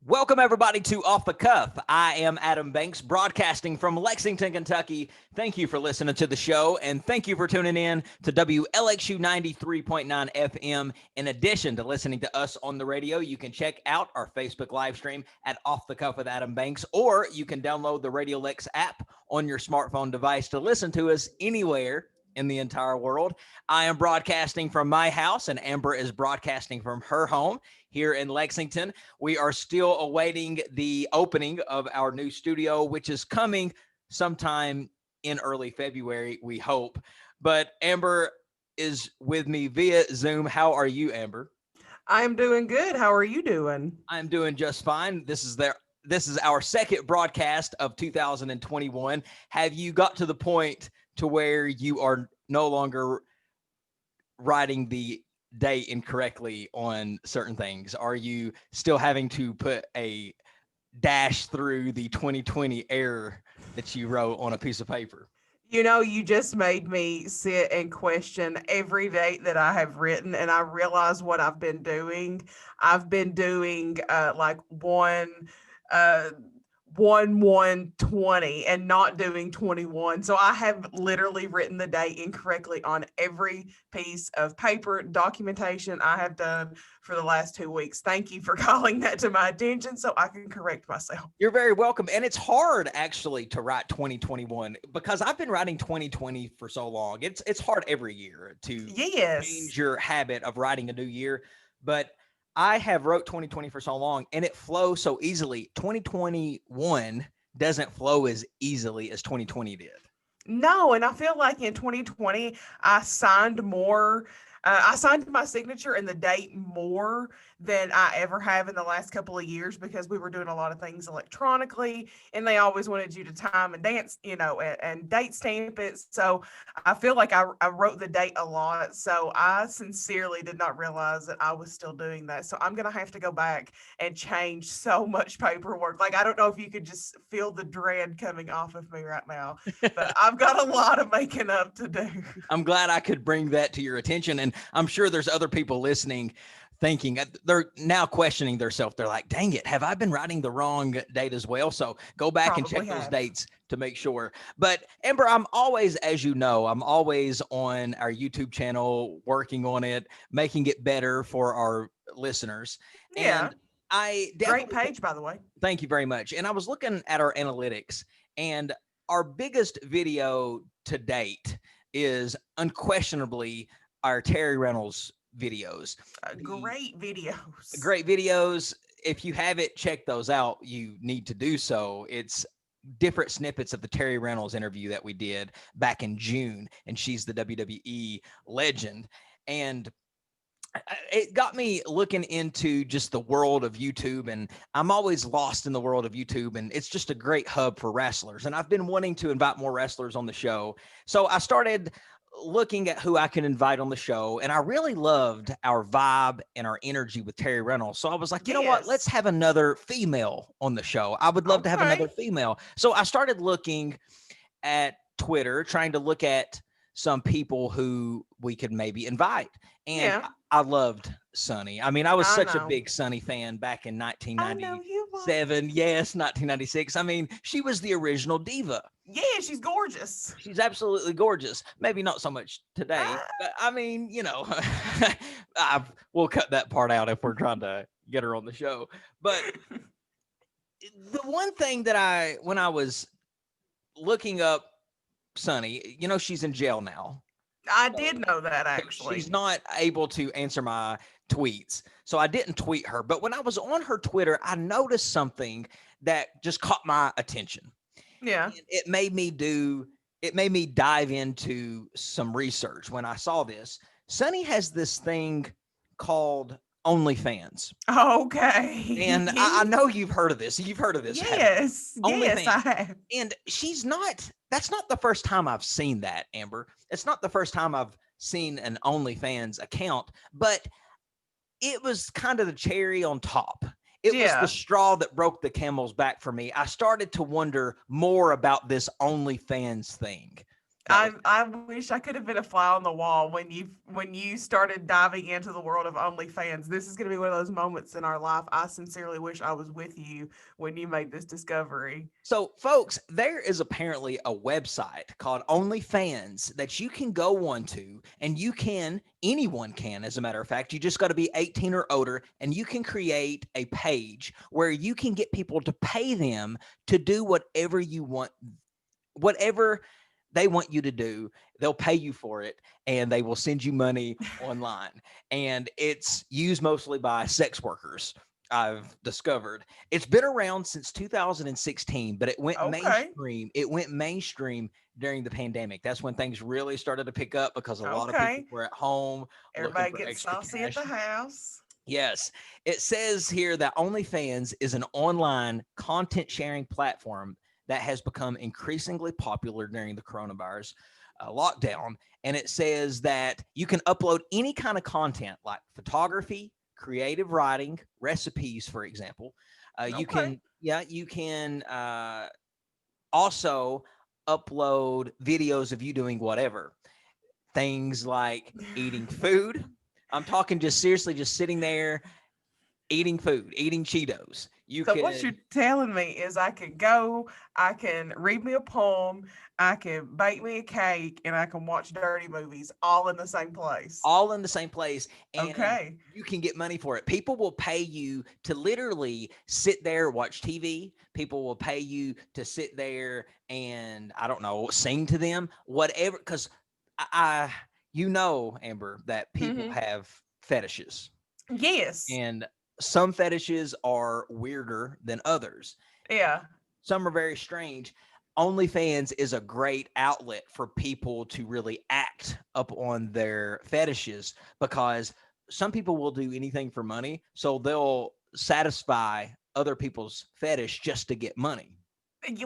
Welcome, everybody, to Off the Cuff. I am Adam Banks, broadcasting from Lexington, Kentucky. Thank you for listening to the show, and thank you for tuning in to WLXU 93.9 FM. In addition to listening to us on the radio, you can check out our Facebook live stream at Off the Cuff with Adam Banks, or you can download the Radio Lex app on your smartphone device to listen to us anywhere in the entire world. I am broadcasting from my house, and Amber is broadcasting from her home here in Lexington. We are still awaiting the opening of our new studio, which is coming sometime in early February, we hope. But Amber is with me via Zoom. How are you, Amber? I'm doing good. How are you doing? I'm doing just fine. This is our second broadcast of 2021. Have you got to the point to where you are no longer writing the date incorrectly on certain things? Are you still having to put a dash through the 2020 error that you wrote on a piece of paper? You know, you just made me sit and question every date that I have written, and I realize what I've been doing. I've been doing like uh, 1/1/20 and not doing 21. So I have literally written the date incorrectly on every piece of paper documentation I have done for the last 2 weeks. Thank you for calling that to my attention so I can correct myself. You're very welcome. And it's hard actually to write 2021 because I've been writing 2020 for so long. It's hard every year to change Yes. your habit of writing a new year. But I have wrote 2020 for so long and it flows so easily. 2021 doesn't flow as easily as 2020 did. No, and I feel like in 2020, I signed more. I signed my signature and the date more than I ever have in the last couple of years because we were doing a lot of things electronically and they always wanted you to time and dance, and date stamp it. So I feel like I wrote the date a lot. So I sincerely did not realize that I was still doing that. So I'm going to have to go back and change so much paperwork. Like, I don't know if you could just feel the dread coming off of me right now, but I've got a lot of making up to do. I'm glad I could bring that to your attention. And I'm sure there's other people listening thinking they're now questioning themselves. They're like, dang it, have I been writing the wrong date as well? So go back and check Probably those have. dates to make sure. But Amber, I'm always, as you know, I'm always on our YouTube channel, working on it, making it better for our listeners. Yeah. And I Great definitely page, by the way. thank you very much. And I was looking at our analytics, and our biggest video to date is unquestionably our Terry Reynolds videos. The Great videos. great videos. If you haven't checked those out, you need to do so. It's different snippets of the Terry Reynolds interview that we did back in June, and she's the WWE legend. And it got me looking into just the world of YouTube, and I'm always lost in the world of YouTube, and it's just a great hub for wrestlers. And I've been wanting to invite more wrestlers on the show. So I started looking at who I can invite on the show, and I really loved our vibe and our energy with Terry Reynolds. So I was like, you know what? Let's Yes. have another female on the show. I would love to have another Okay. female. So I started looking at Twitter, trying to look at some people who we could maybe invite. And Yeah. I loved Sunny. I mean, I was I such a know. big Sunny fan back in I know you are. 1997. Yes, 1996. I mean, she was the original diva. Yeah, she's gorgeous. She's absolutely gorgeous. Maybe not so much today, Uh, but I mean, we'll cut that part out if we're trying to get her on the show. But the one thing that when I was looking up Sunny, she's in jail now. I So did know that so she's actually. not able to answer my tweets. So I didn't tweet her. But when I was on her Twitter, I noticed something that just caught my attention. Yeah. And it made me dive into some research when I saw this. Sunny has this thing called OnlyFans. And I Okay. know you've heard of this. You've heard of this, haven't you? Yes. Yes, I OnlyFans. have. And that's not the first time I've seen that, Amber. It's not the first time I've seen an OnlyFans account, but it was kind of the cherry on top. It was the Yeah. straw that broke the camel's back for me. I started to wonder more about this OnlyFans thing. That was I wish I could have been a fly on the wall when you started diving into the world of OnlyFans. This is going to be one of those moments in our life. I sincerely wish I was with you when you made this discovery. So, folks, there is apparently a website called OnlyFans that you can go on to, and anyone can, as a matter of fact. You just got to be 18 or older, and you can create a page where you can get people to pay them to do whatever you want, whatever they want you to do. They'll pay you for it, and they will send you money online. And it's used mostly by sex workers. I've discovered it's been around since 2016, but it went Okay. mainstream. It went mainstream during the pandemic. That's when things really started to pick up because a lot of people Okay. were at home looking Everybody for gets extra saucy at cash. the house. Yes, it says here that OnlyFans is an online content sharing platform that has become increasingly popular during the coronavirus lockdown. And it says that you can upload any kind of content like photography, creative writing, recipes, for example. You Okay. can, yeah, you can also upload videos of you doing whatever things like eating food. I'm talking just seriously, just sitting there eating food, eating Cheetos. You So what could you're telling me is I can go, I can read me a poem, I can bake me a cake, and I can watch dirty movies all in the same place. all in the same place, and Okay. you can get money for it. People will pay you to literally sit there, watch TV. People will pay you to sit there and, I don't know, sing to them, whatever. Because you know, Amber, that people Hmm. have fetishes, Yes. and some fetishes are weirder than others. Yeah. Some are very strange. OnlyFans is a great outlet for people to really act up on their fetishes, because some people will do anything for money. So they'll satisfy other people's fetish just to get money.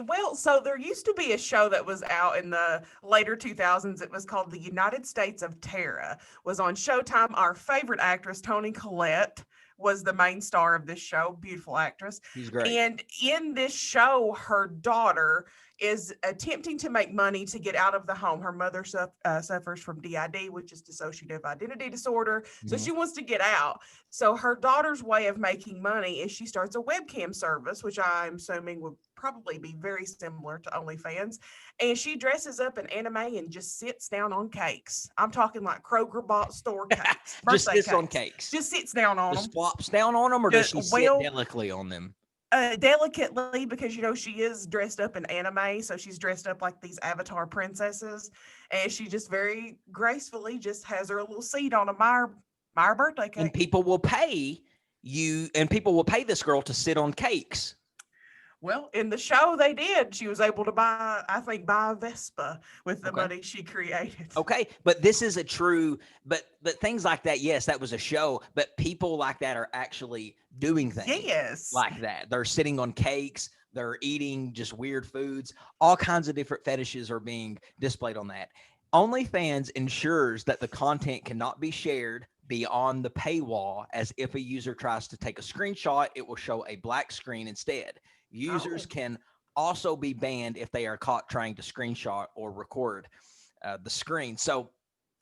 Well, so there used to be a show that was out in the later 2000s. It was called The United States of Terra. Was on Showtime. Our favorite actress, Toni Collette, was the main star of this show. Beautiful actress. He's great. And in this show, her daughter is attempting to make money to get out of the home. Her mother suffers from DID, which is dissociative identity disorder. So Mhm. she wants to get out. So her daughter's way of making money is she starts a webcam service, which I'm assuming would probably be very similar to OnlyFans. And she dresses up in anime and just sits down on cakes. I'm talking like Kroger bought store cakes, Just birthday sits on cakes. cakes. Just sits down on Just them. flops down on them, or does Just, she sit well, delicately on them? delicately, because she is dressed up in anime, so she's dressed up like these avatar princesses, and she just very gracefully just has her little seat on a Meyer birthday And cake. people will pay you, and people will pay this girl to sit on cakes. Well, in the show they did. She was able to buy a Vespa with the Okay. money she created. Okay, but this is a true, but things like that, yes, that was a show, but people like that are actually doing things Yes. like that. They're sitting on cakes, they're eating just weird foods. All kinds of different fetishes are being displayed on that. OnlyFans ensures that the content cannot be shared beyond the paywall, as if a user tries to take a screenshot, it will show a black screen instead. Users Oh, can also be banned if they are caught trying to screenshot or record the screen. So,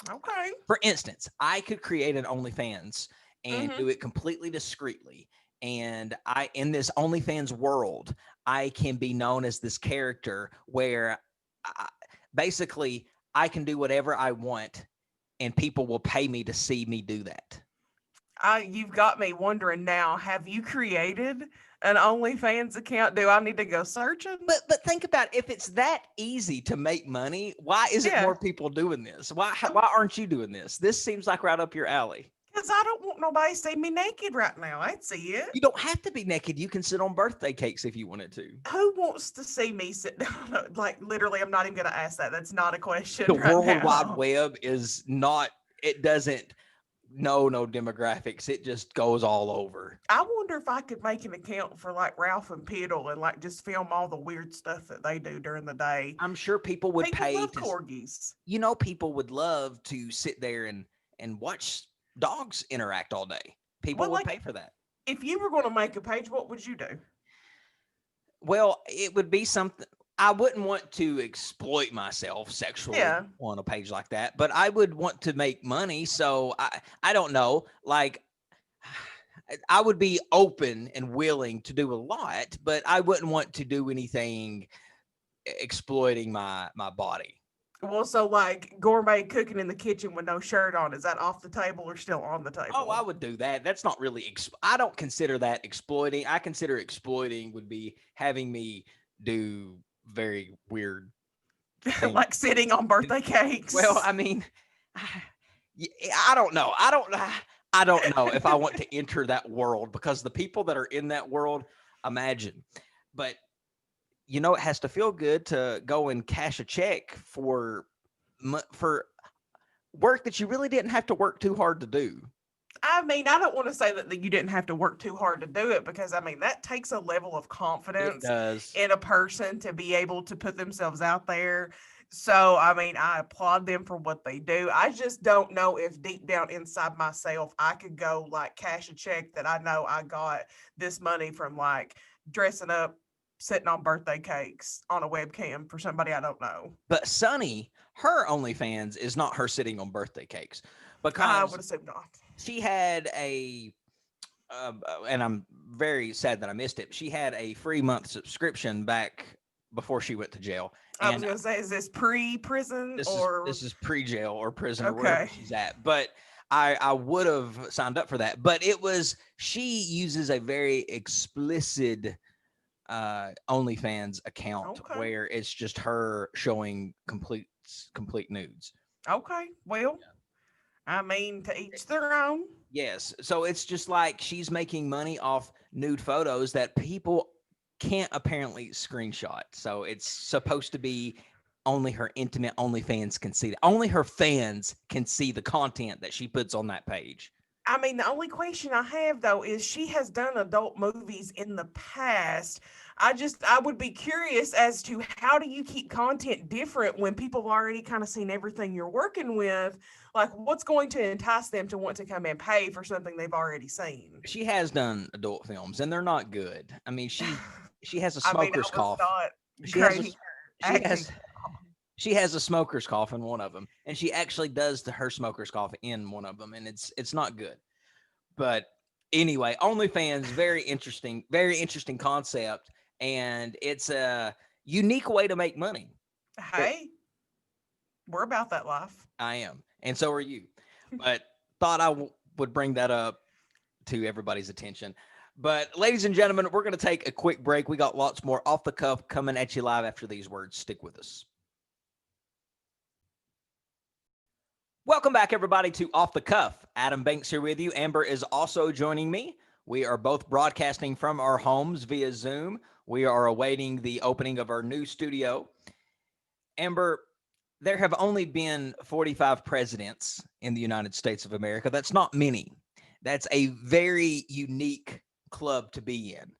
okay. for instance, I could create an OnlyFans and Mm-hmm. do it completely discreetly. And in this OnlyFans world, I can be known as this character where I, basically I can do whatever I want, and people will pay me to see me do that. You've got me wondering now. Have you created an OnlyFans account? Do I need to go searching? But think about it, if it's that easy to make money, why isn't Yeah. more people doing this? Why aren't you doing this? This seems like right up your alley. Because I don't want nobody to see me naked right now. I'd see it. You don't have to be naked. You can sit on birthday cakes if you wanted to. Who wants to see me sit down? Like, literally, I'm not even going to ask that. That's not a The question right World Wide now. Web is not, it doesn't know no demographics. It just goes all over. I wonder if I could make an account for like Ralph and Piddle and like just film all the weird stuff that they do during the day. I'm sure people would People pay love to, corgis. people would love to sit there and watch dogs interact all day. People Well, would like, pay for that. if you were going to make a page, what would you do? Well, it would be something. I wouldn't want to exploit myself sexually Yeah. on a page like that, but I would want to make money. So I don't know. Like, I would be open and willing to do a lot, but I wouldn't want to do anything exploiting my body. Well, so like gourmet cooking in the kitchen with no shirt on, is that off the table or still on the Oh, I table? would do that. That's not really. I don't consider that exploiting. I consider exploiting would be having me do very weird things. Like sitting on birthday Well, cakes. I mean, I don't know. I don't know if I want to enter that world because the people that are in that world, imagine. But it has to feel good to go and cash a check for work that you really didn't have to work too hard to do. I mean, I don't want to say that you didn't have to work too hard to do it because I mean that takes a level of It confidence does. in a person to be able to put themselves out there. So, I mean, I applaud them for what they do. I just don't know if deep down inside myself I could go like cash a check that I know I got this money from like dressing up, sitting on birthday cakes on a webcam for somebody I don't know. But Sunny, her OnlyFans is not her sitting on birthday cakes I because would assume not. she had and I'm very sad that I missed it. She had a free month subscription back before she went to jail, I was and going to say, is this pre-prison this is or this is pre-jail or prison or wherever okay? she's at. But I would have signed up for that. But she uses a very explicit OnlyFans account Okay. where it's just her showing complete nudes. Okay. Well, I mean, to each their own. Yes. So it's just like she's making money off nude photos that people can't apparently screenshot. So it's supposed to be only her intimate OnlyFans can see. Only her fans can see the content that she puts on that page. I mean, the only question I have though is she has done adult movies in the past. I would be curious as to how do you keep content different when people have already kind of seen everything you're working with? Like, what's going to entice them to want to come and pay for something they've already seen? She has done adult films and they're not good. I mean, she has a I mean, smoker's I was cough. not She has a grading her she acting. has she has a smoker's cough in one of them, and she actually does her smoker's cough in one of them, and it's not good. But anyway, OnlyFans, very interesting concept, and it's a unique way to make money. It, Hey, we're about that life. I am, and so are you. But thought would bring that up to everybody's attention. But ladies and gentlemen, we're going to take a quick break. We got lots more off the cuff coming at you live after these words. Stick with us. Welcome back, everybody, to Off the Cuff. Adam Banks here with you. Amber is also joining me. We are both broadcasting from our homes via Zoom. We are awaiting the opening of our new studio. Amber, there have only been 45 presidents in the United States of America. That's not many. That's a very unique club to be in.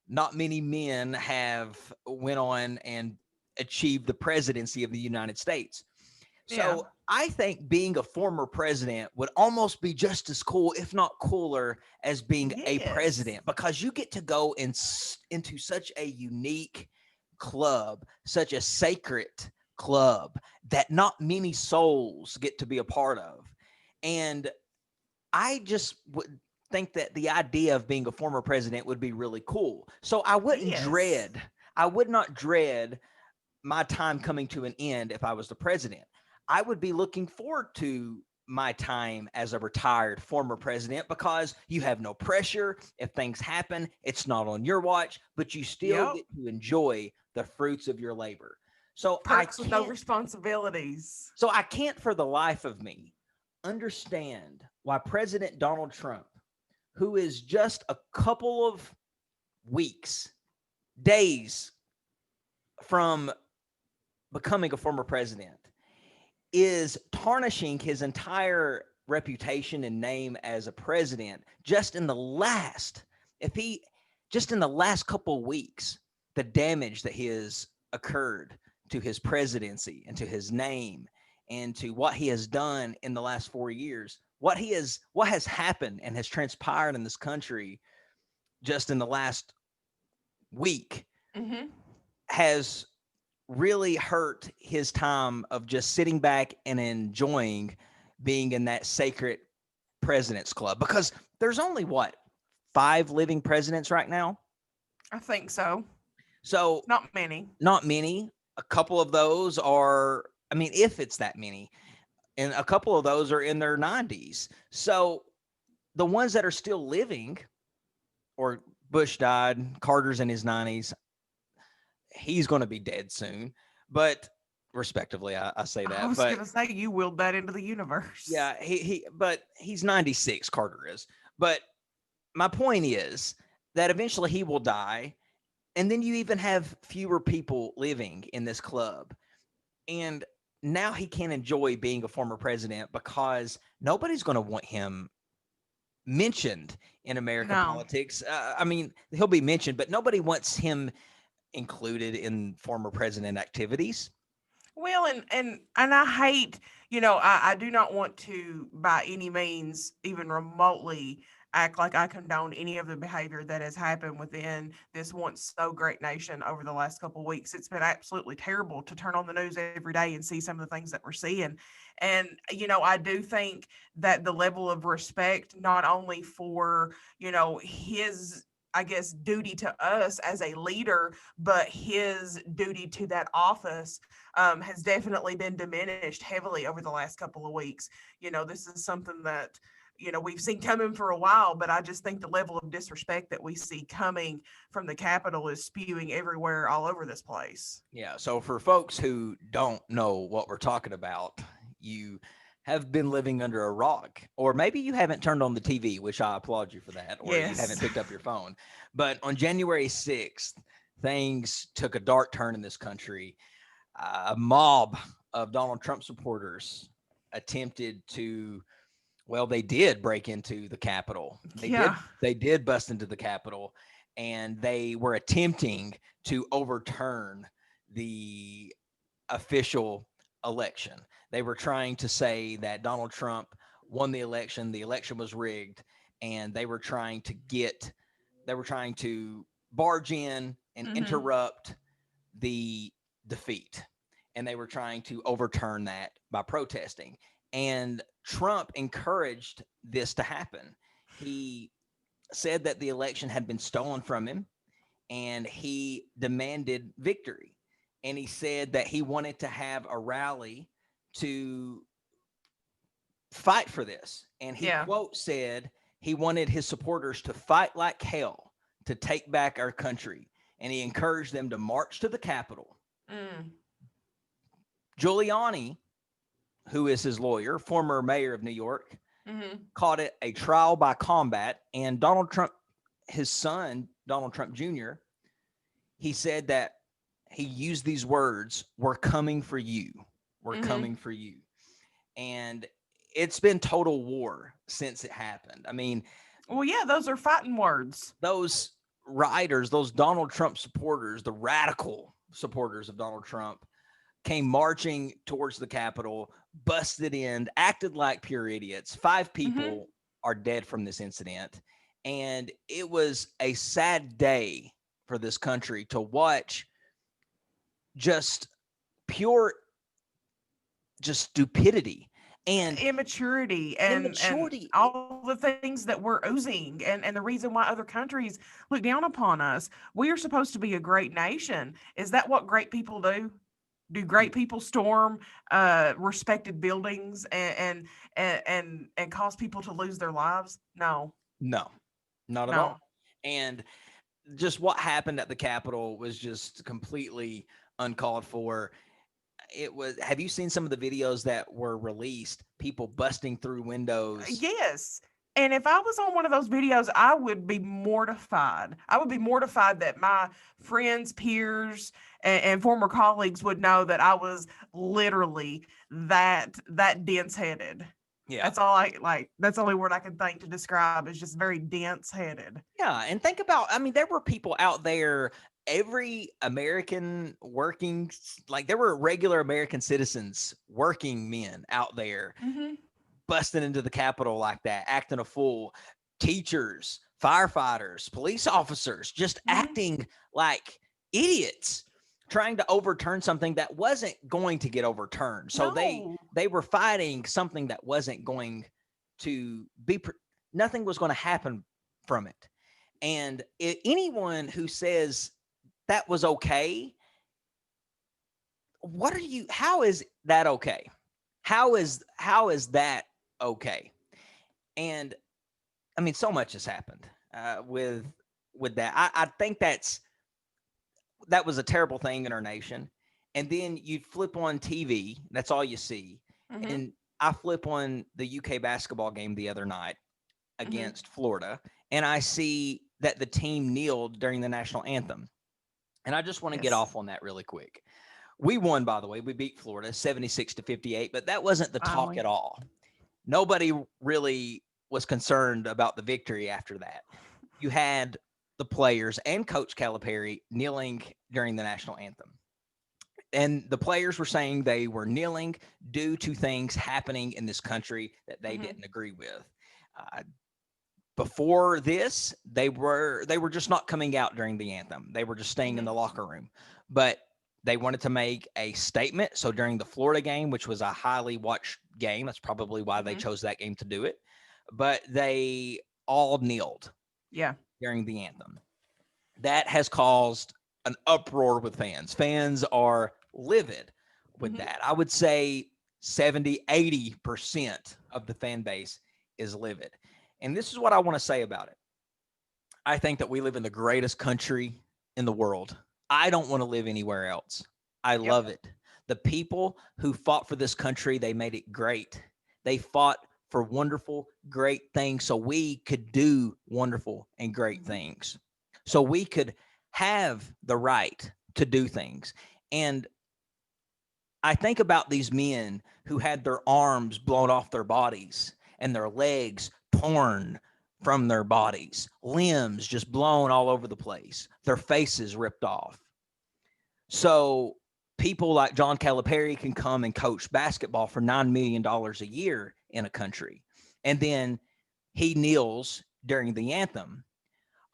Not many men have went on and achieved the presidency of the United States. Yeah. So I think being a former president would almost be just as cool, if not cooler, as being a Yes. president because you get to go into such a unique club, such a sacred club that not many souls get to be a part of. And I just would think that the idea of being a former president would be really cool. So Yes. I would not dread my time coming to an end if I was the president. I would be looking forward to my time as a retired former president because you have no pressure. If things happen, it's not on your watch, but you still Yep. get to enjoy the fruits of your labor. So I Perks with no can't responsibilities. so I can't for the life of me understand why President Donald Trump, who is just a couple of weeks, days from becoming a former president, is tarnishing his entire reputation and name as a president just in the last, if he, just in the last couple of weeks, the damage that has occurred to his presidency and to his name and to what he has done in the last 4 years, what has happened and has transpired in this country just in the last week Mm-hmm. has really hurt his time of just sitting back and enjoying being in that sacred president's club, because there's only what, 5 living presidents right now. I think so. So Not many. not many. A couple of those are, I mean, if it's that many, and a couple of those are in their 90s. So the ones that are still living, or Bush died, Carter's in his 90s, he's going to be dead soon. But respectively, I say I that. was But gonna say you willed that into the universe. yeah, but he's 96, Carter is. But my point is that eventually he will die. And then you even have fewer people living in this club. And now he can't enjoy being a former president because nobody's going to want him mentioned in American No. politics. I mean, he'll be mentioned, but nobody wants him included in former president activities. Well, and I hate, I do not want to by any means even remotely act like I condone any of the behavior that has happened within this once so great nation over the last couple of weeks. It's been absolutely terrible to turn on the news every day and see some of the things that we're seeing. And, I do think that the level of respect, not only for, his I guess, duty to us as a leader, but his duty to that office has definitely been diminished heavily over the last couple of weeks. This is something that, we've seen coming for a while, but I just think the level of disrespect that we see coming from the Capitol is spewing everywhere all over this place. Yeah. So for folks who don't know what we're talking about, you have been living under a rock, or maybe you haven't turned on the TV, which I applaud you for that, or you haven't Yes. picked up your phone. But on January 6th, things took a dark turn in this country. A mob of Donald Trump supporters attempted to, well, they did break into the Capitol. Yeah. They did bust into the Capitol, and they were attempting to overturn the official election. They were trying to say that Donald Trump won the election was rigged, and they were trying to barge in and Hmm. interrupt the defeat. And they were trying to overturn that by protesting. And Trump encouraged this to happen. He said that the election had been stolen from him, and he demanded victory. And he said that he wanted to have a rally to fight for this. And he, Yeah. quote, said he wanted his supporters to fight like hell to take back our country. And he encouraged them to march to the Capitol. Mm. Giuliani, who is his lawyer, former mayor of New York, Hmm. called it a trial by combat. And Donald Trump, his son, Donald Trump Jr., he said that he used these words: "We're coming for you. We're Hmm. coming for you." And it's been total war since it happened. I mean, Well, yeah, those are fighting words. those riders, those Donald Trump supporters, the radical supporters of Donald Trump, came marching towards the Capitol, busted in, acted like pure idiots. 5 Hmm. people are dead from this incident. And it was a sad day for this country to watch just pure, just stupidity and Immaturity and immaturity. all the things that we're oozing, and the reason why other countries look down upon us. We are supposed to be a great nation. Is that what great people do? Do great people storm respected buildings and cause people to lose their lives? No. No, not at No. all. And just what happened at the Capitol was just completely uncalled for. It was, have you seen some of the videos that were released? People busting through windows. Yes. And if I was on one of those videos, I would be mortified. I would be mortified that my friends, peers, and former colleagues would know that I was literally that dense headed. Yeah. That's all I like. That's the only word I can think to describe is just very dense headed. Yeah. And think about, I mean, there were people out there, every American working, like there were regular American citizens, working men out there Hmm. busting into the Capitol like that, acting a fool. Teachers, firefighters, police officers, just Hmm. acting like idiots. trying to overturn something that wasn't going to get overturned. So No. they were fighting something that wasn't going to be, nothing was going to happen from it. And anyone who says that was okay, how is that okay? How is that okay? And I mean, so much has happened with that. I think that was a terrible thing in our nation. And then you flip on TV, that's all you see. Mm-hmm. And I flip on the UK basketball game the other night Mm-hmm. against Florida, and I see that the team kneeled during the national anthem. And I just want to get Yes. off on that really quick. We won, by the way. We beat Florida 76-58, but that wasn't the talk Finally. at all. Nobody really was concerned about the victory after that. You had the players and Coach Calipari kneeling during the national anthem. And the players were saying they were kneeling due to things happening in this country that they Mm-hmm. didn't agree with. Uh, Before this, they were just not coming out during the anthem. They were just staying in Mm-hmm. the locker room. But they wanted to make a statement. So during the Florida game, which was a highly watched game, that's probably why they Mm-hmm. chose that game to do it. But they all kneeled Yeah. during the anthem. That has caused an uproar with fans. Fans are livid with Mm-hmm. that. I would say 70-80% of the fan base is livid. And this is what I want to say about it. I think that we live in the greatest country in the world. I don't want to live anywhere else. I Yep. love it. The people who fought for this country, they made it great. They fought for wonderful, great things so we could do wonderful and great Mm-hmm. things. So we could have the right to do things. And I think about these men who had their arms blown off their bodies and their legs torn from their bodies, limbs just blown all over the place, their faces ripped off. So people like John Calipari can come and coach basketball for $9 million a year in a country. And then he kneels during the anthem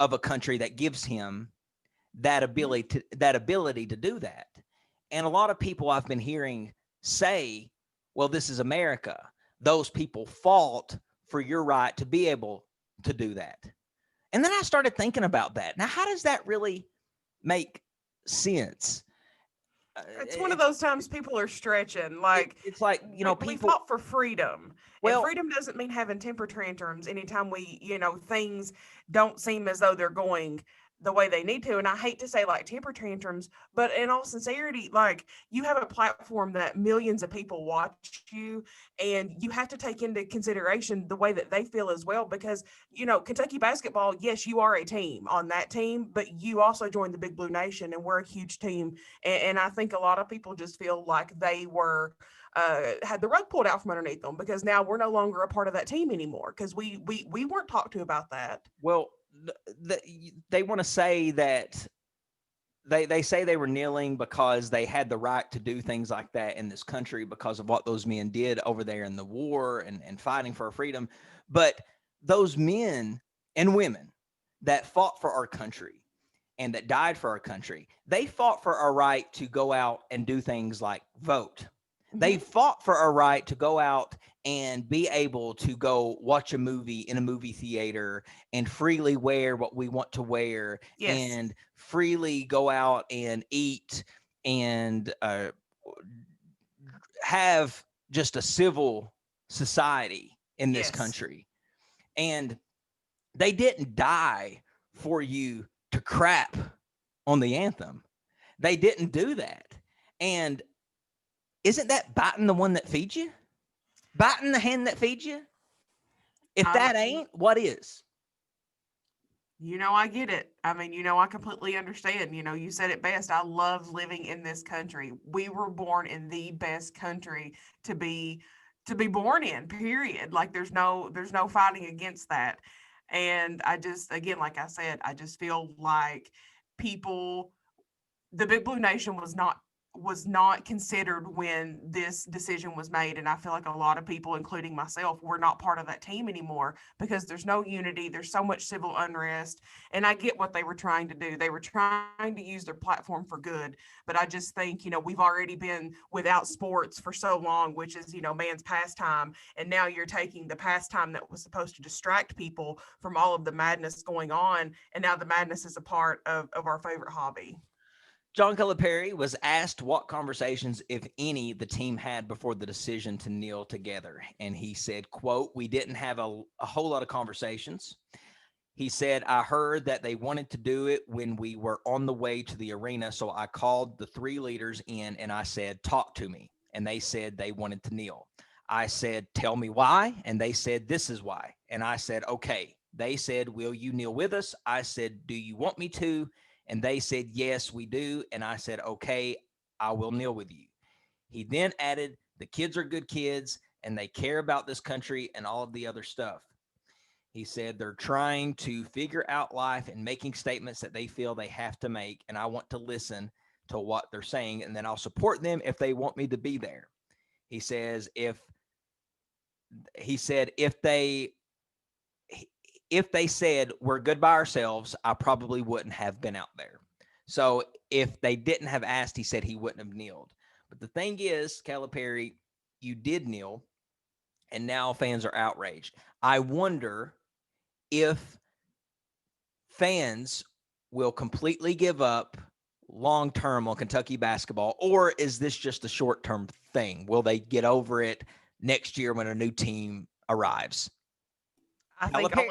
of a country that gives him Mm-hmm. that ability to do that. And a lot of people I've been hearing say, well, this is America. Those people fought for your right to be able to do that. And then I started thinking about that. Now, how does that really make sense? It's one of It's those times people are stretching. Like it's like, we people, fought for freedom, and well, freedom doesn't mean having temper tantrums anytime things don't seem as though they're going the way they need to. And I hate to say like temper tantrums, but in all sincerity, like you have a platform that millions of people watch you, and you have to take into consideration the way that they feel as well. Because Kentucky basketball, yes, you are a team on that team, but you also joined the Big Blue Nation, and we're a huge team. And I think a lot of people just feel like they were had the rug pulled out from underneath them, because now we're no longer a part of that team anymore, because we weren't talked to about that. well, they want to say that they say they were kneeling because they had the right to do things like that in this country because of what those men did over there in the war and fighting for our freedom. But those men and women that fought for our country and that died for our country, they fought for our right to go out and do things like vote. They Hmm. fought for our right to go out and be able to go watch a movie in a movie theater and freely wear what we want to wear Yes. and freely go out and eat and have just a civil society in this Yes. country. And they didn't die for you to crap on the anthem. They didn't do that. And isn't that biting the one that feeds you? Biting the hand that feeds you? If I that mean, ain't, what is? I get it. I mean, I completely understand. You said it best. I love living in this country. We were born in the best country to be born in, period. Like there's no fighting against that. And I just, again, like I said, I just feel like people the Big Blue Nation was not was not considered when this decision was made. And I feel like a lot of people, including myself, were not part of that team anymore because there's no unity. There's so much civil unrest. And I get what they were trying to do. They were trying to use their platform for good. But I just think, we've already been without sports for so long, which is, man's pastime. And now you're taking the pastime that was supposed to distract people from all of the madness going on. And now the madness is a part of our favorite hobby. John Calipari was asked what conversations, if any, the team had before the decision to kneel together. And he said, quote, "We didn't have a whole lot of conversations." He said, "I heard that they wanted to do it when we were on the way to the arena. So I called the three leaders in and I said, 'Talk to me.' And they said they wanted to kneel. I said, 'Tell me why.' And they said, 'This is why.' And I said, 'Okay.' They said, 'Will you kneel with us?' I said, 'Do you want me to?' And they said, 'Yes, we do.' And I said, 'Okay, I will kneel with you.' He then added, 'The kids are good kids and they care about this country and all of the other stuff.' He said they're trying to figure out life and making statements that they feel they have to make. And I want to listen to what they're saying. And then I'll support them if they want me to be there." He says, he said, if they said we're good by ourselves, I probably wouldn't have been out there. So if they didn't have asked, he said he wouldn't have kneeled. But the thing is, Calipari, you did kneel, and now fans are outraged. I wonder if fans will completely give up long term on Kentucky basketball, or is this just a short term thing? Will they get over it next year when a new team arrives? I think Calipari.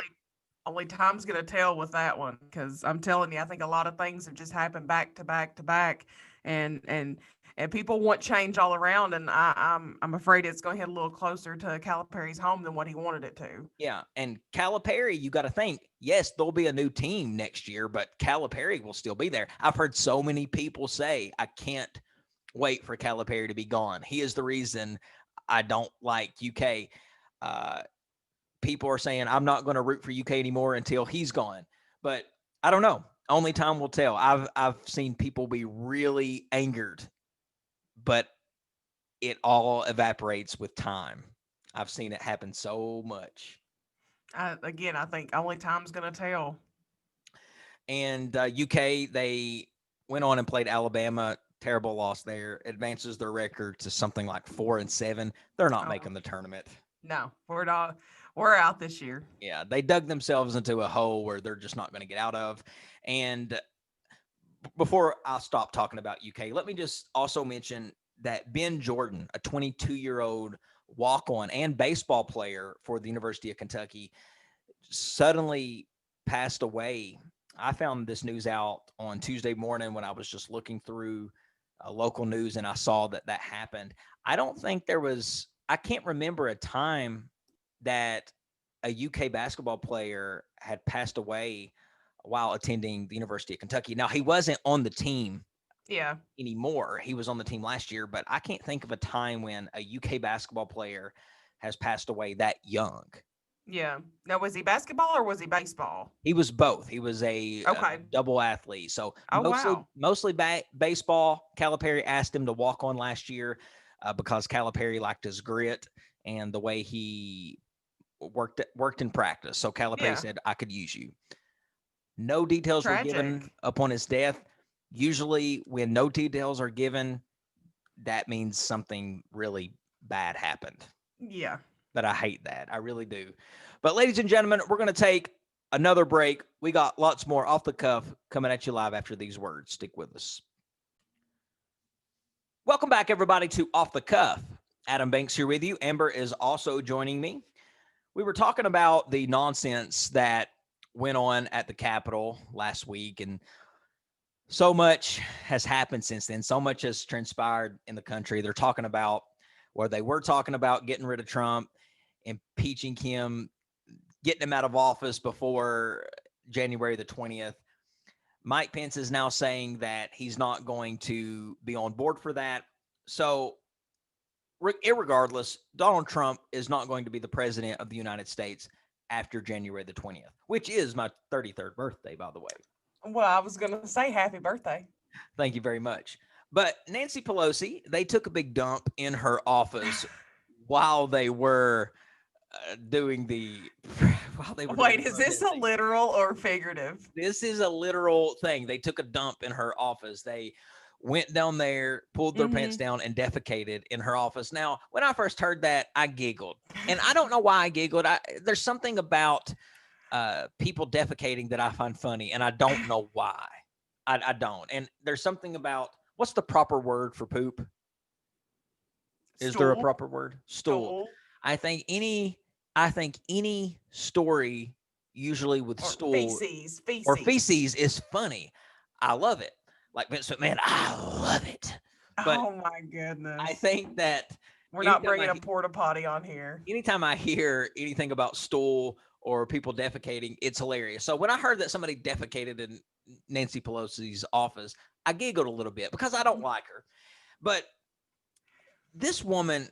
only time's gonna tell with that one because I'm telling you, I think a lot of things have just happened back to back to back, and people want change all around, and I'm afraid it's going to hit a little closer to Calipari's home than what he wanted it to. Yeah, and Calipari, you got to think, yes, there'll be a new team next year, but Calipari will still be there. I've heard so many people say, I can't wait for Calipari to be gone. He is the reason I don't like UK. Uh, People are saying I'm not going to root for UK anymore until he's gone, but I don't know. Only time will tell. I've seen people be really angered, but it all evaporates with time. I've seen it happen so much. Again, I think only time's gonna tell. And UK, they went on and played Alabama. Terrible loss there. Advances their record to something like 4-7. They're not Oh making the tournament. no, we're not. We're out this year. Yeah, they dug themselves into a hole where they're just not going to get out of. And before I stop talking about UK, let me just also mention that Ben Jordan, a 22-year-old walk-on and baseball player for the University of Kentucky, suddenly passed away. I found this news out on Tuesday morning when I was just looking through local news and I saw that that happened. I don't think there was, I can't remember a time that a UK basketball player had passed away while attending the University of Kentucky. Now, he wasn't on the team Yeah, anymore. He was on the team last year, but I can't think of a time when a UK basketball player has passed away that young. yeah. Now, was he basketball or was he baseball? He was both. He was a Okay. double athlete. So Oh wow. mostly baseball. Calipari asked him to walk on last year because Calipari liked his grit and the way he worked in practice. So Calipari Yeah. said, "I could use you." No details were given Tragic. upon his death. Usually, when no details are given, that means something really bad happened. Yeah. But I hate that. I really do. But ladies and gentlemen, we're going to take another break. We got lots more off the cuff coming at you live after these words. Stick with us. Welcome back, everybody, to Off the Cuff. Adam Banks here with you. Amber is also joining me. We were talking about the nonsense that went on at the Capitol last week, and so much has happened since then. So much has transpired in the country. They're talking about, or they were talking about, getting rid of Trump, impeaching him, getting him out of office before January the 20th. Mike Pence is now saying that he's not going to be on board for that. So, irregardless, Donald Trump is not going to be the president of the United States after January the 20th, which is my 33rd birthday, by the way. Well, I was gonna say happy birthday. Thank you very much. But Nancy Pelosi, they took a big dump in her office while they were doing the while they were doing Wait, the is this a protesting. literal or figurative? This is a literal thing. They took a dump in her office. They went down there, pulled their pants Mm-hmm. down, and defecated in her office. Now, when I first heard that, I giggled, and I don't know why I giggled. There's something about people defecating that I find funny, and I don't know why. I don't. And there's something about what's the proper word for poop? Is there a Stool, proper word? Stool. stool, I think any I think any story usually with or stool feces, or feces. feces is funny. I love it. Like Vince McMahon, I love it. But Oh my I goodness. think that We're not anytime bringing I a porta potty on here. anytime I hear anything about stool or people defecating, it's hilarious. So when I heard that somebody defecated in Nancy Pelosi's office, I giggled a little bit because I don't like her. But this woman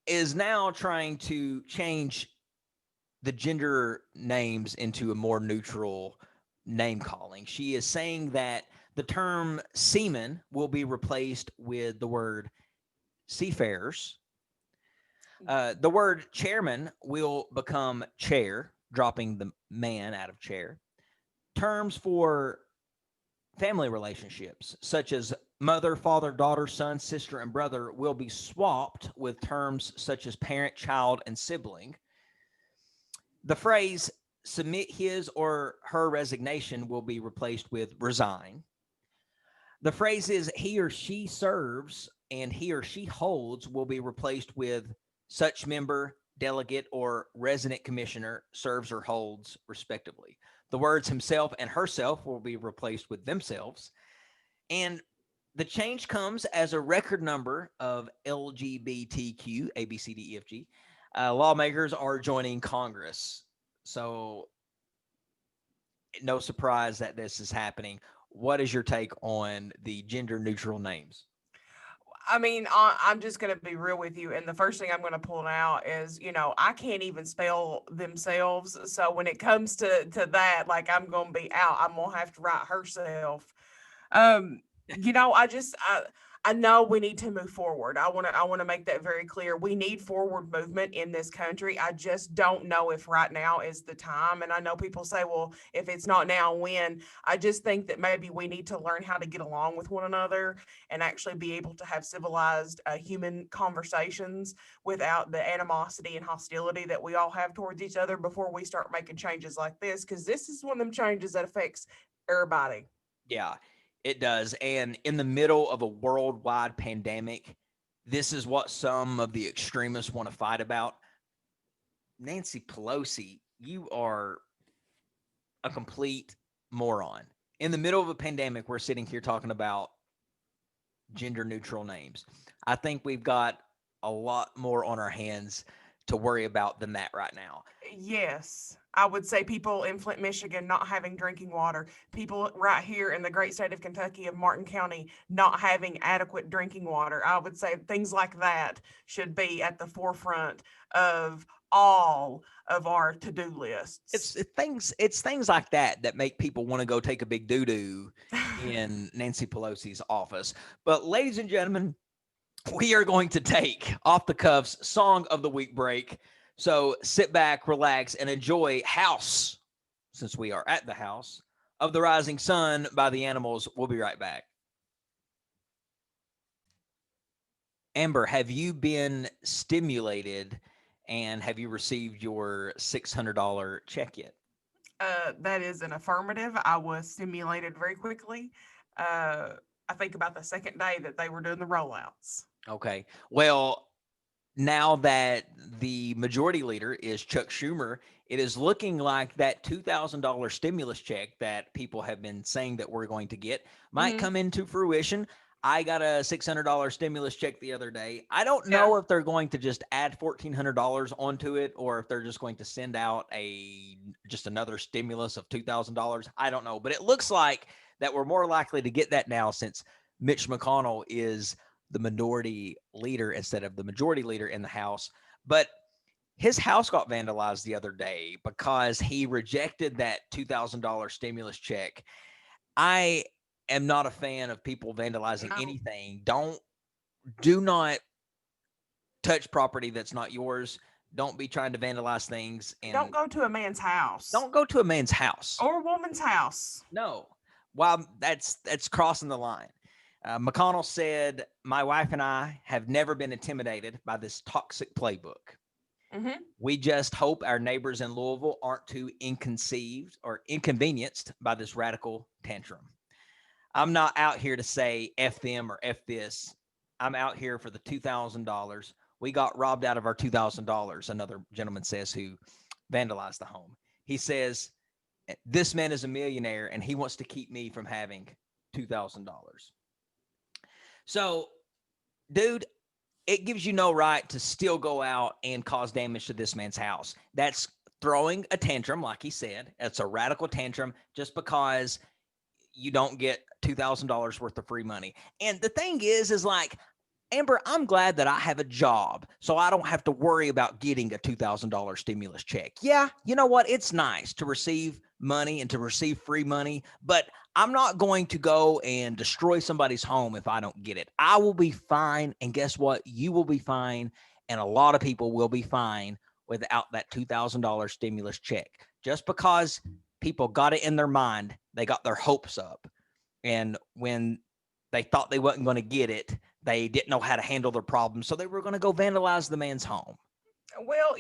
is now trying to change the gender names into a more neutral name calling. She is saying that the term seaman will be replaced with the word seafarers. The word chairman will become chair, dropping the man out of chair. Terms for family relationships, such as mother, father, daughter, son, sister, and brother, will be swapped with terms such as parent, child, and sibling. The phrase submit his or her resignation will be replaced with resign. The phrases he or she serves and he or she holds will be replaced with such member, delegate, or resident commissioner serves or holds, respectively. The words himself and herself will be replaced with themselves. And the change comes as a record number of LGBTQ, A, B, C, D, E, F, G, lawmakers are joining Congress. So, no surprise that this is happening. What is your take on the gender neutral names? I mean, I'm just going to be real with you. And the first thing I'm going to pull out is, I can't even spell themselves. So when it comes to that, like I'm going to be out. I'm going to have to write herself. Um, I know we need to move forward. I want to make that very clear. We need forward movement in this country. I just don't know if right now is the time. And I know people say, well, if it's not now, when? I just think that maybe we need to learn how to get along with one another and actually be able to have civilized human conversations without the animosity and hostility that we all have towards each other before we start making changes like this, because this is one of them changes that affects everybody. Yeah, it does. And in the middle of a worldwide pandemic, this is what some of the extremists want to fight about. Nancy Pelosi, you are a complete moron. In the middle of a pandemic, we're sitting here talking about gender neutral names. I think we've got a lot more on our hands to worry about than that right now. Yes. I would say people in Flint, Michigan not having drinking water, people right here in the great state of Kentucky of Martin County not having adequate drinking water. I would say things like that should be at the forefront of all of our to-do lists. It's things like that that make people want to go take a big doo doo in Nancy Pelosi's office. But ladies and gentlemen, we are going to take off the cuffs song of the week break. So sit back, relax, and enjoy House, since we are at the house of the Rising Sun by the Animals. We'll be right back. Amber, have you been stimulated and have you received your $600 check yet? That is an affirmative. I was stimulated very quickly. Uh, I think about the second day that they were doing the rollouts. Okay. Well, now that the majority leader is Chuck Schumer, it is looking like that $2,000 stimulus check that people have been saying that we're going to get might Hmm. come into fruition. I got a $600 stimulus check the other day. I don't Yeah. know if they're going to just add $1,400 onto it or if they're just going to send out just another stimulus of $2,000. I don't know, but it looks like that we're more likely to get that now since Mitch McConnell is the minority leader instead of the majority leader in the House. But his house got vandalized the other day because he rejected that $2,000 stimulus check. I am not a fan of people vandalizing No. anything. Do not touch property that's not yours. Don't be trying to vandalize things, Don't and go to a man's house don't go to a man's house. or a woman's house. No. Well, that's crossing the line. McConnell said, "My wife and I have never been intimidated by this toxic playbook. Hmm. We just hope our neighbors in Louisville aren't too inconceived or inconvenienced by this radical tantrum. I'm not out here to say F them or F this. I'm out here for the $2,000. We got robbed out of our $2,000," another gentleman says, who vandalized the home. He says, "This man is a millionaire and he wants to keep me from having $2,000. So, dude, it gives you no right to still go out and cause damage to this man's house. That's throwing a tantrum, like he said. It's a radical tantrum just because you don't get $2,000 worth of free money. And the thing is like, Amber, I'm glad that I have a job so I don't have to worry about getting a $2,000 stimulus check. Yeah, you know what? It's nice to receive money and to receive free money, but I'm not going to go and destroy somebody's home if I don't get it. I will be fine. And guess what? You will be fine. And a lot of people will be fine without that $2,000 stimulus check. Just because people got it in their mind, they got their hopes up. And when they thought they wasn't going to get it, they didn't know how to handle their problem, so they were going to go vandalize the man's home. Well,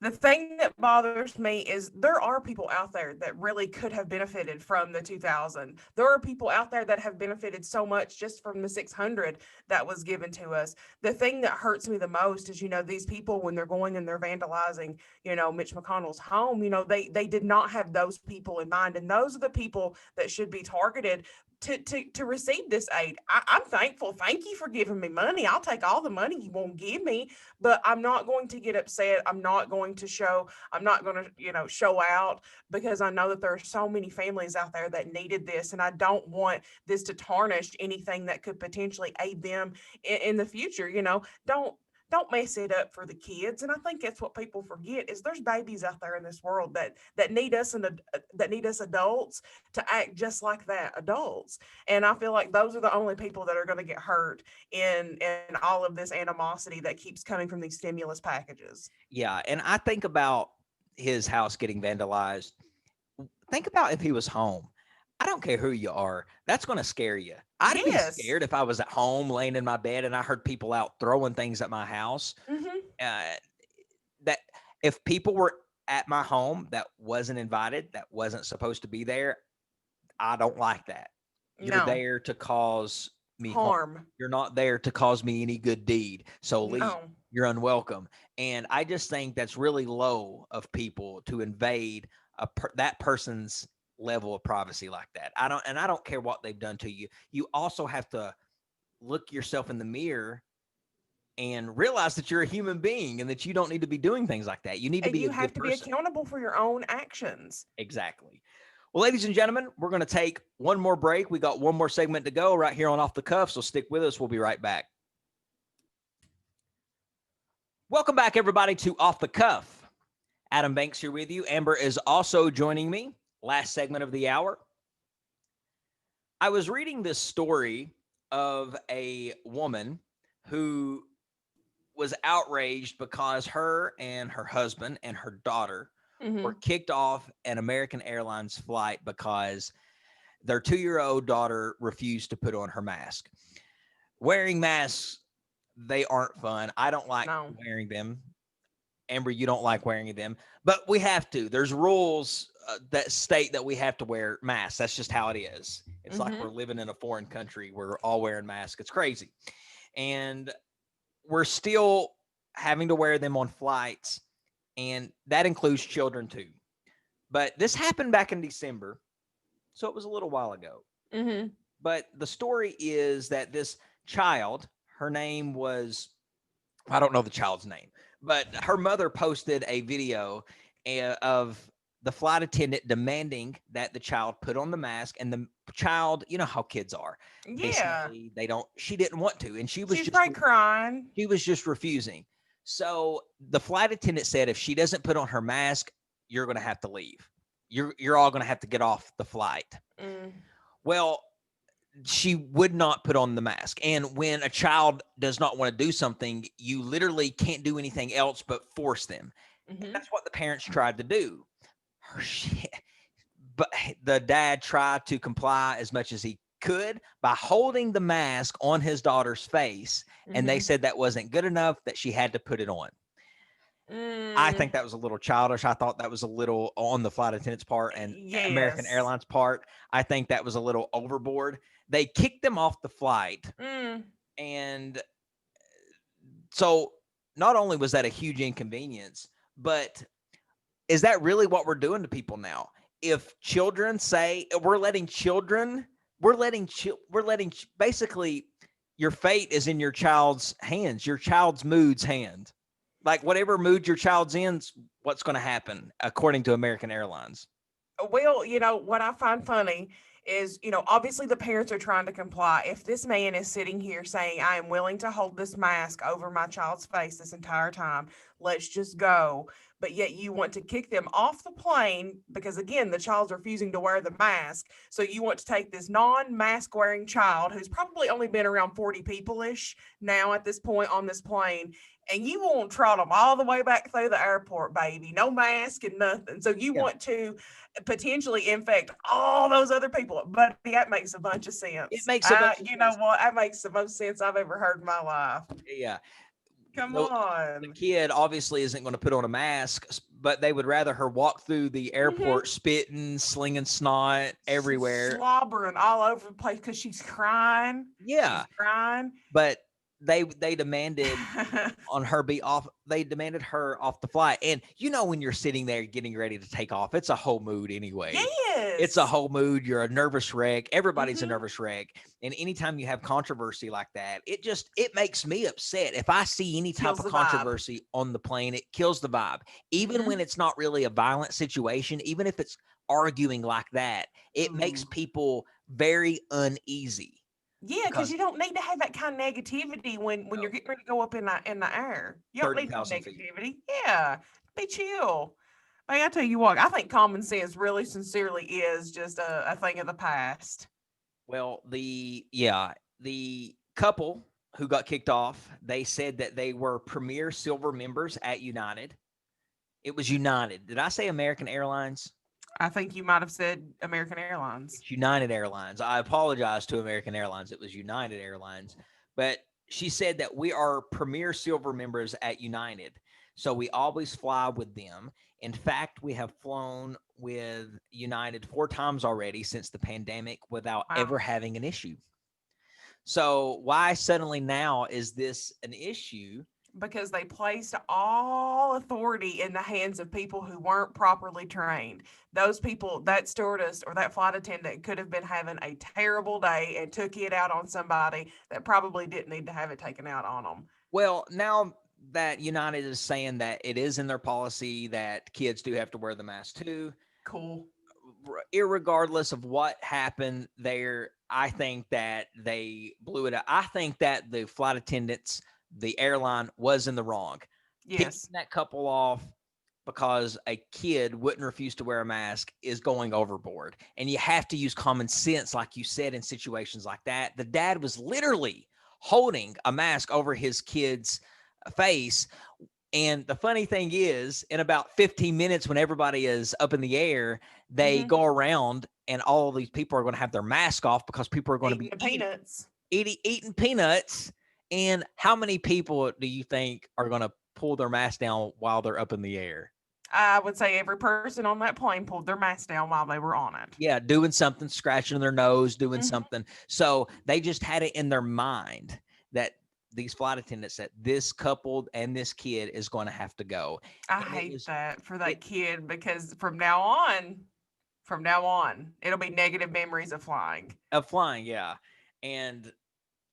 the thing that bothers me is there are people out there that really could have benefited from the 2000. There are people out there that have benefited so much just from the 600 that was given to us. The thing that hurts me the most is, these people, when they're going and they're vandalizing, Mitch McConnell's home, they did not have those people in mind. And those are the people that should be targeted to receive this aid. I'm thankful. Thank you for giving me money. I'll take all the money you won't give me, but I'm not going to get upset. I'm not going to show out, because I know that there are so many families out there that needed this, and I don't want this to tarnish anything that could potentially aid them in the future. Don't mess it up for the kids. And I think that's what people forget, is there's babies out there in this world that need us, and that need us adults to act just like that, adults. And I feel like those are the only people that are going to get hurt in all of this animosity that keeps coming from these stimulus packages. Yeah, and I think about his house getting vandalized. Think about if he was home. I don't care who you are. That's going to scare you. I'd be Yes. scared if I was at home laying in my bed and I heard people out throwing things at my house. Hmm. Uh, that if people were at my home that wasn't invited, that wasn't supposed to be there, I don't like that. You're No. there to cause me harm. Harm. You're not there to cause me any good deed. So leave. No. You're unwelcome. And I just think that's really low of people to invade that person's level of privacy like that. I don't care what they've done to you. You also have to look yourself in the mirror and realize that you're a human being and that you don't need to be doing things like that. You need to And be you a have good to be person. accountable for your own actions. Exactly. Well, ladies and gentlemen, we're going to take one more break. We got one more segment to go right here on Off the Cuff, so stick with us. We'll be right back. Welcome back, everybody, to Off the Cuff. Adam Banks here with you. Amber is also joining me. Last segment of the hour. I was reading this story of a woman who was outraged because her and her husband and her daughter were Hmm. kicked off an American Airlines flight because their 2-year-old daughter refused to put on her mask. Wearing masks, they aren't fun. I don't like No. wearing them. Amber, you don't like wearing them, but we have to. There's rules that state that we have to wear masks. That's just how it is. It's like we're Hmm. living in a foreign country. We're all wearing masks. It's crazy. And we're still having to wear them on flights, and that includes children too. But this happened back in December, so it was a little while ago. Hmm. But the story is that this child, her name was, I don't know the child's name, but her mother posted a video of the flight attendant demanding that the child put on the mask, and the child, you know how kids are. They Yeah. say she didn't want to, and She's probably crying. she was just refusing. So the flight attendant said, if she doesn't put on her mask, you're going to have to leave. You're all going to have to get off the flight. Mm. Well, she would not put on the mask. And when a child does not want to do something, you literally can't do anything else but force them. And Mm-hmm. that's what the parents tried to do. But the dad tried to comply as much as he could by holding the mask on his daughter's face. And they Mm-hmm. said that wasn't good enough, that she had to put it on. I Mm, think that was a little childish. I thought that was a little on the flight attendant's part and American yes. Airlines part. I think that was a little overboard. They kicked them off the flight. Mm. And so not only was that a huge inconvenience, but is that really what we're doing to people now? If children say basically your fate is in your child's hands, your child's mood's hand. Like whatever mood your child's in, what's going to happen according to American Airlines. Well, what I find funny is, obviously the parents are trying to comply. If this man is sitting here saying, I am willing to hold this mask over my child's face this entire time, let's just go. But yet you want to kick them off the plane because, again, the child's refusing to wear the mask. So you want to take this non mask wearing child who's probably only been around 40 people ish now at this point on this plane. And you won't trot them all the way back through the airport, baby. No mask and nothing. So you Yeah, want to potentially infect all those other people. But that makes a bunch of it sense. makes a bunch of You know sense. what? That makes the most sense I've ever heard in my life. Yeah. Come The on. kid obviously isn't going to put on a mask, but they would rather her walk through the Mm-hmm. airport spitting, slinging snot everywhere. Slobbering all over the place because she's crying. Yeah, She's crying. but they demanded on her be off. They demanded her off the flight. And when you're sitting there getting ready to take off, it's a whole mood anyway. It's a yes. whole mood. You're a nervous wreck. Everybody's a Mm-hmm. nervous wreck. And anytime you have controversy like that, it makes me upset. If I see any type Kills of the vibe. controversy on the plane, it kills the vibe. Even Mm-hmm. when it's not really a violent situation, even if it's arguing like that, it makes Ooh. people very uneasy Yeah, because because you don't need to have that kind of negativity when you're getting ready to go up in the air. You don't need no 30,000 feet. negativity. Yeah, be chill. Hey, I tell you what, I think common sense really sincerely is just a thing of the past. Well, the couple who got kicked off, they said that they were premier silver members at United. It was United. Did I say American Airlines? I think you might have said American Airlines. It's United Airlines. I apologize to American Airlines. It was United Airlines. But she said that we are premier silver members at United. So we always fly with them. In fact, we have flown with United 4 times already since the pandemic without Wow. ever having an issue. So why suddenly now is this an issue? Because they placed all authority in the hands of people who weren't properly trained. Those people, that stewardess or that flight attendant could have been having a terrible day and took it out on somebody that probably didn't need to have it taken out on them. Well, now that United is saying that it is in their policy that kids do have to wear the mask too, Cool. irregardless of what happened there, I think that they blew it up. I think that the flight attendants, the airline was in the wrong. Kicking Yes. that couple off because a kid wouldn't refuse to wear a mask is going overboard. And you have to use common sense, like you said, in situations like that. The dad was literally holding a mask over his kid's face. And the funny thing is, in about 15 minutes, when everybody is up in the air, they Mm-hmm. go around and all of these people are going to have their mask off because people are going to Eating be the peanuts. eating peanuts. And how many people do you think are going to pull their mask down while they're up in the air? I would say every person on that plane pulled their mask down while they were on it. Yeah, doing something, scratching their nose, doing Mm-hmm. something. So they just had it in their mind that these flight attendants, that this couple and this kid is going to have to go. I And it hate was that for it that kid because from now on, it'll be negative memories of flying. of flying, yeah. And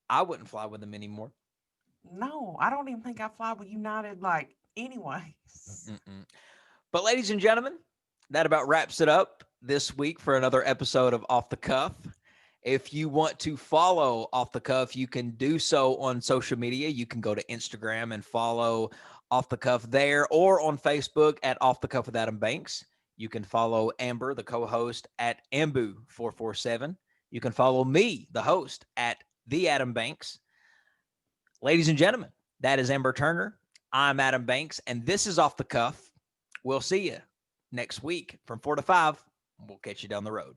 I wouldn't fly with them anymore. No, I don't even think I fly with United like anyways. Mm-mm. But ladies and gentlemen, that about wraps it up this week for another episode of Off the Cuff. If you want to follow Off the Cuff, you can do so on social media. You can go to Instagram and follow Off the Cuff there, or on Facebook at Off the Cuff with Adam Banks. You can follow Amber, the co-host, at Ambu447. You can follow me, the host, at The Adam Banks. Ladies and gentlemen, that is Amber Turner. I'm Adam Banks, and this is Off the Cuff. We'll see you next week from 4 to 5. We'll catch you down the road.